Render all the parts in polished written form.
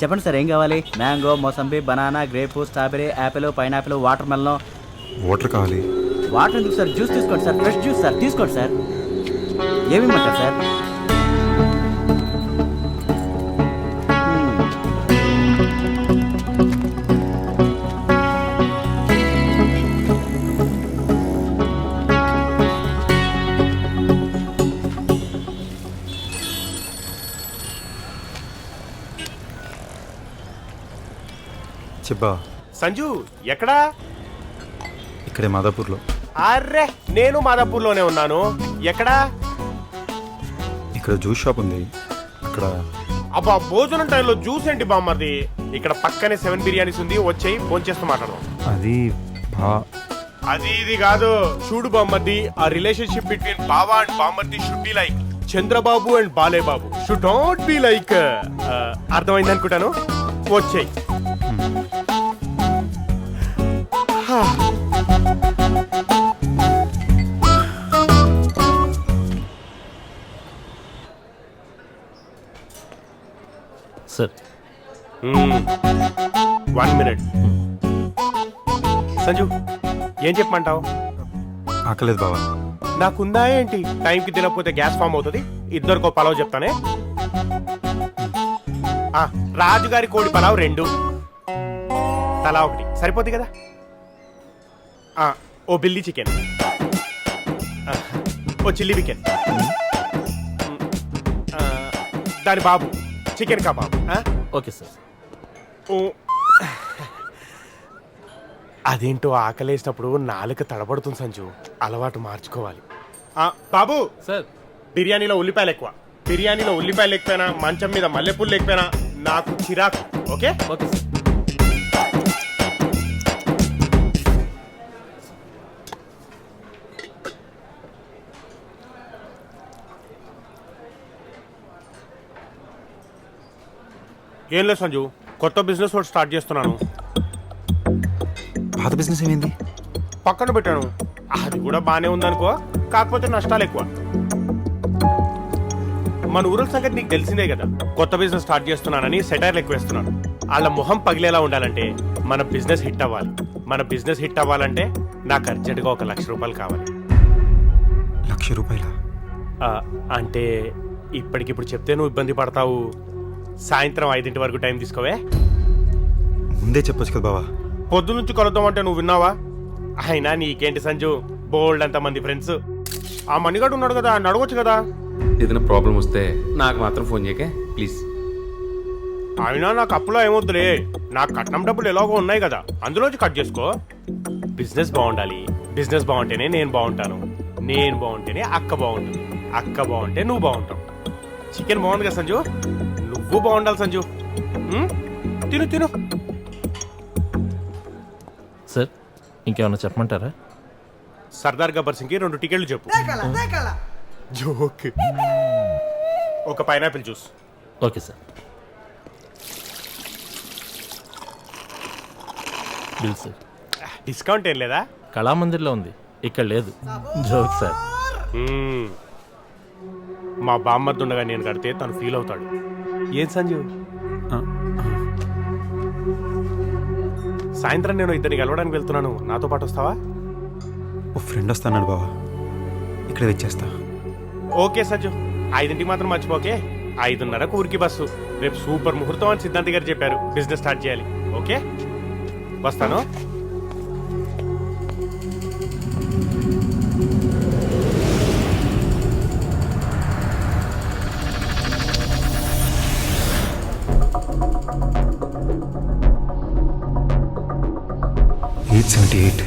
చెప్పండి సార్ ఏం కావాలి? Mango, mosambi, banana, grape, strawberry, Apple, pineapple, water melon. Water కావాలి. వాటర్ ఎందుకు సార్? జ్యూస్ తీసుకోండి సార్, ఫ్రెష్ జ్యూస్ సార్, తీసుకోండి సార్. ఏమి ఇమ్మంటారు సార్? చెప్పా. సంజు ఎక్కడా? ఇక్కడే మాదాపూర్లో. అర్రే నేను మాదాపూర్లోనే ఉన్నాను. ఎక్కడా? ఇక్కడ జ్యూస్ షాప్ ఉంది అక్కడ. అబ్బా భోజనం టైంలో జ్యూస్ ఏంటి బామ్మది? ఇక్కడ పక్కనే 7 బిర్యానీస్ ఉంది, వచ్చేయి భోంచేస్తూ మాట్లాడదాం. అది అది ఇది కాదు, చూడు బామ్మది, ఆ రిలేషన్షిప్ బిట్వీన్ బావా అండ్ బామ్మది should be like Chandrababu and బాలే బాబు, షుడ్ నాట్ బి లైక్. అర్థమైంది అనుకుంటాను, వచ్చేయి. Sir 1 minute. సంజు ఏం చెప్పమంటావు? ఆకలేదు బావా. నాకుందా ఏంటి? టైంకి తినకపోతే గ్యాస్ ఫామ్ అవుతుంది. ఇద్దరికో పలావ్ చెప్తానే. రాజుగారి కోడి పలావ్ 2, తలా 1 సరిపోద్ది కదా. ఓ బిల్లీ చికెన్, ఓ చిల్లీ చికెన్, దాని బాబు చికెన్ కబాబ్. Okay sir. అదేంటో ఆకలేసినప్పుడు నాలుక తడబడుతుంది సంజు, అలవాటు మార్చుకోవాలి. బాబు సార్, బిర్యానీలో ఉల్లిపాయలు ఎక్కువ. బిర్యానీలో ఉల్లిపాయలు లేకపోయినా, మంచం మీద మల్లెపూలు లేకపోయినా నాకు చిరాకు. Okay okay sir. ఏం లేదు సంజు, కొత్త బిజినెస్ ఒకటి స్టార్ట్ చేస్తున్నాను. పాత బిజినెస్ ఏమైంది? పక్కన పెట్టాను, అది కూడా బానే ఉందనుకో, కాకపోతే నష్టాలు ఎక్కువ. మన ఊరుల సంగతి నీకు తెలిసిందే కదా. కొత్త బిజినెస్ స్టార్ట్ చేస్తున్నానని సెటైర్లు ఎక్కువ వేస్తున్నాను. వాళ్ళ మొహం పగిలేలా ఉండాలంటే మన బిజినెస్ హిట్ అవ్వాలి. మన బిజినెస్ హిట్ అవ్వాలంటే నాకు అర్జెంటుగా 1 లక్ష రూపాయలు కావాలి. 1,00,000 రూపాయల? అంటే ఇప్పటికిప్పుడు చెప్తే నువ్వు ఇబ్బంది పడతావు. సాయంత్రం 5 వరకు టైం తీసుకోవే. ముందే చెప్పొచ్చు కదా బావా. పొద్దు నుంచి కలుద్దామంటే నువ్వు విన్నావా? అయినా నీకేంటి సంజు, బోల్డ్ అంత మంది ఫ్రెండ్స్. ఆ మణిగాడు ఉన్నాడు కదా, అడగొచ్చు కదా. ఏదైనా ప్రాబ్లం వస్తే నాకు మాత్రం ఫోన్ చేయకే ప్లీజ్. అయినా నాకు అప్పులో ఏమొద్దులే, నాకు కట్నం డబ్బులు ఎలాగో ఉన్నాయి కదా, అందులోంచి కట్ చేసుకో. బిజినెస్ బాగుండాలి, బిజినెస్ బాగుంటేనే నేను బాగుంటాను, నేను బాగుంటేనే అక్క బాగుంటుంది, అక్క బాగుంటే నువ్వు బాగుంటావు. చికెన్ బాగుంది కదా సంజు, నువ్వు బాగుండాలి సంజు. తిను తిను. సార్ ఇంకేమన్నా చెప్పమంటారా? సర్దార్ గబ్బర్ సింగ్కి 2 టికెట్లు చెప్పు. జోక్. ఒక pineapple juice. Okay sir. Bill sir. Discount ఏం లేదా? కళామందిర్లో ఉంది, ఇక్కడ లేదు. Joke sir. మా బామ్మర్దుండగా నేను కడితే తను ఫీల్ అవుతాడు. ఏం సంజీవ్, సాయంత్రం నేను ఇద్దరిని కలవడానికి వెళ్తున్నాను, నాతో పాటు వస్తావా? ఓ ఫ్రెండ్ వస్తాడు బావా, ఇక్కడ వచ్చేస్తా. ఓకే సంజు, 5 మాత్రం మర్చిపోకే. 5:30 ఊరికి బస్సు. రేపు సూపర్ ముహూర్తం అని సిద్ధాంత్ గారు చెప్పారు, బిజినెస్ స్టార్ట్ చేయాలి. ఓకే వస్తాను. $878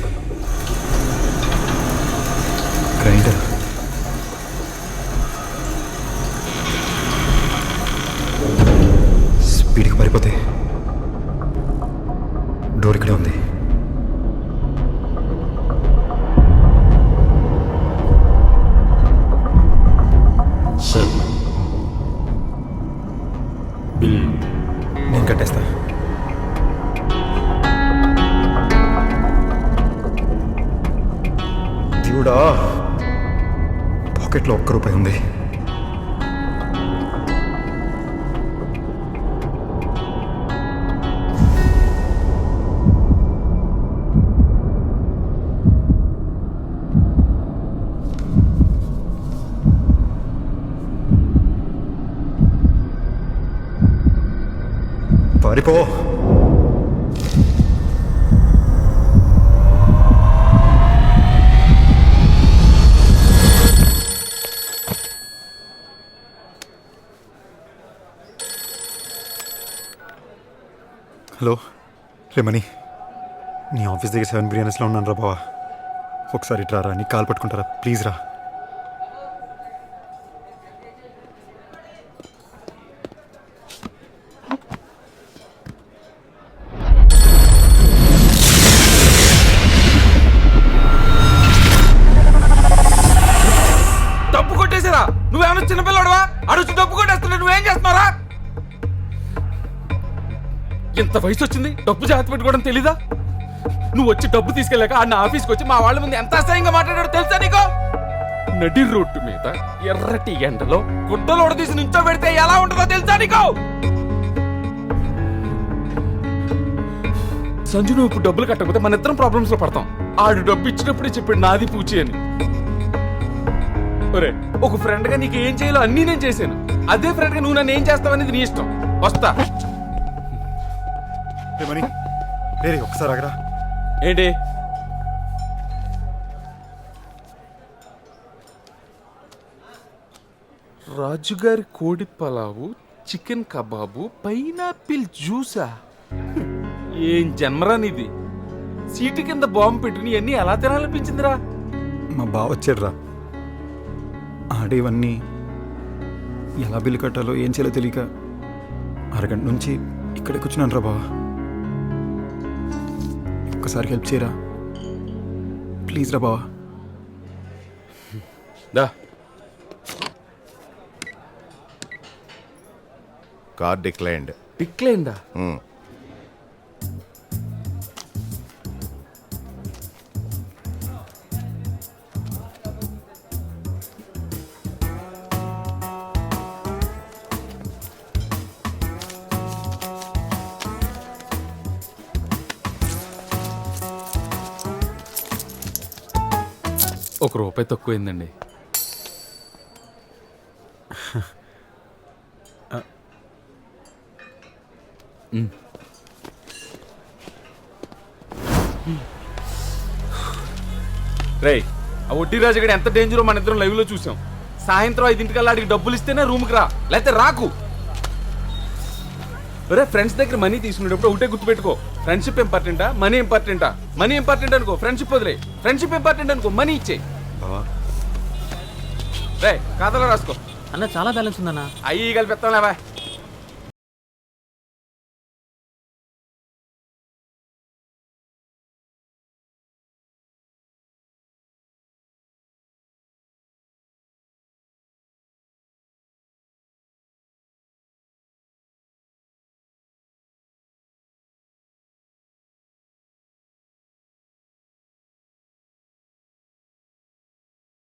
గ్రైండర్. స్పీడ్కి పారిపోతే డోర్ ఇక్కడే ఉంది. సార్ బిల్ నేను కట్టేస్తా. దేవుడా, పాకెట్లో ₹1 ఉంది. పారిపో. హలో రేమణి, నీ ఆఫీస్ దగ్గర 7 బిర్యానీస్లో ఉన్నాను రా బావా. ఒకసారి ఇట్రా రా, నీ కాల్ పట్టుకుంటారా ప్లీజ్ రా. డబ్బు కొట్టేసారా? నువ్వేమన్నా చిన్నపిల్లడువా? అడుగు డబ్బు కొట్టేస్తున్నా, నువ్వేం చేస్తున్నారా? ఎంత వయసు వచ్చింది, డబ్బు జాగ్రత్త పెట్టుకోవడం తెలీదా? నువ్వు వచ్చి డబ్బు తీసుకెళ్ళాక ఆ నా ఆఫీస్కి వచ్చి మా వాళ్ళ ముందు ఎంత అసహ్యంగా మాట్లాడాడో తెలుసా నీకు? నడి రోడ్డు మీద ఎర్రటి ఎండలో గుడ్డలు ఉడదీసి నుంచో పెడితే ఎలా ఉంటుందో తెలుసా నీకు? సంజు, నువ్వు ఇప్పుడు డబ్బులు కట్టకపోతే మన ఇద్దరం ప్రాబ్లమ్స్ లో పడతాం. ఆడు డబ్బు ఇచ్చినప్పుడే చెప్పాడు నాది పూచి అని. ఒరే, ఒక ఫ్రెండ్ గా నీకు ఏం చేయాలో అన్నీ నేను చేశాను. అదే ఫ్రెండ్ గా నువ్వు నన్ను ఏం చేస్తావనేది నీ ఇష్టం. వస్తా. రేమణి రే ఒకసారి ఆగరా. ఏంటి? రాజుగారి కోడి పలావు, చికెన్ కబాబు, పైనాపిల్ జ్యూసా? ఏం జన్మరా నీది? సీటు కింద బాంబు పెట్టుకుని అన్నీ ఎలా తినాలనిపించిందిరా? మా బావ వచ్చాడు రా. ఆడేవన్నీ ఎలా బిల్లు కట్టాలో ఏం చేయాలో తెలియక అరగంట నుంచి ఇక్కడే కూర్చున్నాను రా బావా. ఒక్కసారి హెల్ప్ చేయరా ప్లీజ్ రా బావా. దా. Card declined. డిక్లైన్డా? ₹1 తక్కువైందండి. రేయ్, ఆ వడ్డీ రాజుగడ ఎంత డేంజరో మన ఇద్దరం లైవ్ లో చూసాం. సాయంత్రం 5 అడిగి డబ్బులు ఇస్తేనే రూమ్కి రా, లేకపోతే రాకు. ఒరే, ఫ్రెండ్స్ దగ్గర మనీ తీసుకునేటప్పుడు ఒకటే గుర్తుపెట్టుకో, ఫ్రెండ్షిప్ ఇంపార్టెంటా మనీ ఇంపార్టెంటా? మనీ ఇంపార్టెంట్ అనుకో ఫ్రెండ్షిప్ వదిలే, ఫ్రెండ్షిప్ ఇంపార్టెంట్ అనుకో మనీ ఇచ్చే. బావా రే, ఖాతాలో రాసుకో. అన్న చాలా బ్యాలెన్స్ ఉందన్నా. అయ్యి కలిపిస్తాంలేవా.